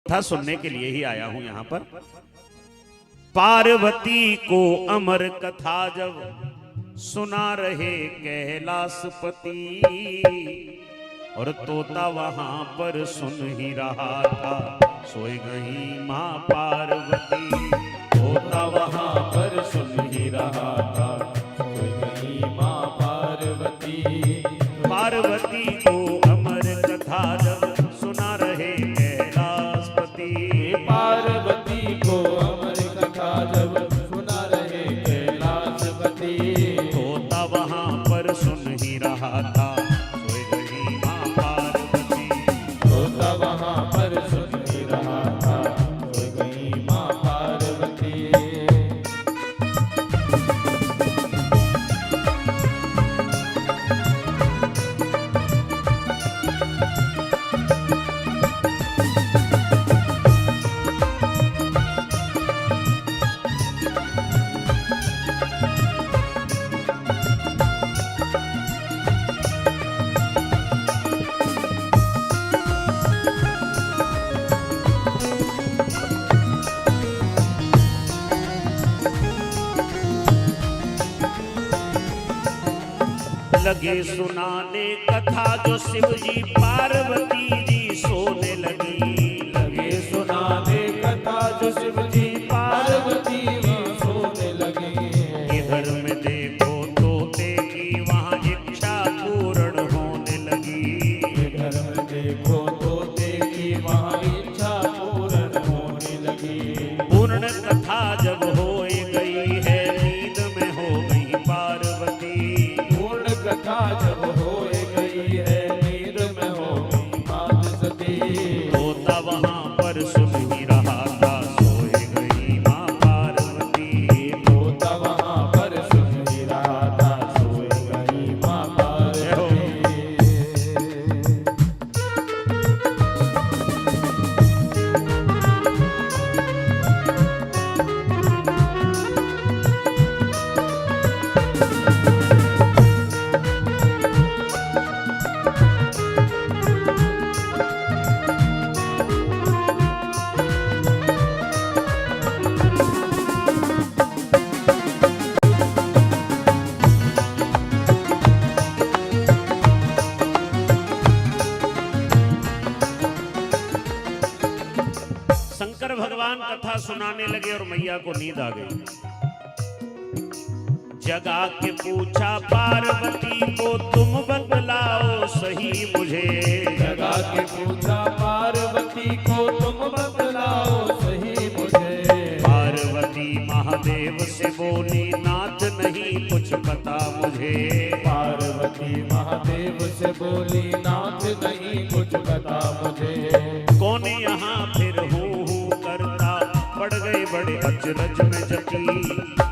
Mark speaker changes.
Speaker 1: कथा सुनने के लिए ही आया हूं यहां पर। पार्वती को अमर कथा जब सुना रहे कैलाशपति, और तोता वहां पर सुन ही रहा था, सोई गई मां पार्वती। तोता वहां पर सुन ही रहा था, सोई गई मां पार्वती। पार्वती को अमर कथा जब सुना रहे कैलाशपति,
Speaker 2: पार्वती को अमर कथा जब सुना रहे कैलाशपति,
Speaker 1: तोता वहां पर सुन ही रहा था, सोई गई मां पार्वती।
Speaker 2: तोता वहां पर सुन ही रहा था, सोई गई मां पार्वती।
Speaker 1: लगे सुनाने कथा जो शिव जी पार्वती जी सोने लगी।
Speaker 2: लगे सुनाने कथा जो शिव जी पार्वती जी सोने लगे।
Speaker 1: इधर में देखो तोते की वहाँ इच्छा पूर्ण होने लगी।
Speaker 2: इधर में देखो तोते की वहाँ इच्छा पूर्ण होने लगी।
Speaker 1: पूर्ण कथा जब हो गई है, नींद में हो गई पार्वती।
Speaker 2: पूर्ण कथा जब हो गई है, नींद में हो गई पार्वती।
Speaker 1: तोता वहाँ पर सुन ही रहा था, सोई गई माँ पार्वती।
Speaker 2: तोता वहाँ पर सुन ही रहा था, सोई गई माँ पार्वती।
Speaker 1: शंकर भगवान कथा सुनाने लगे और मैया को नींद आ गई। जगा के पूछा पार्वती को, तुम बतलाओ सही मुझे।
Speaker 2: जगा के पूछा पार्वती को, तुम बतलाओ सही मुझे।
Speaker 1: पार्वती महादेव से बोली, नाथ नहीं कुछ पता मुझे।
Speaker 2: पार्वती महादेव से बोली, नाथ नहीं कुछ पता मुझे।
Speaker 1: कौन यहाँ फिर हूँ करता, पड़ गए बड़े अचरज में जती।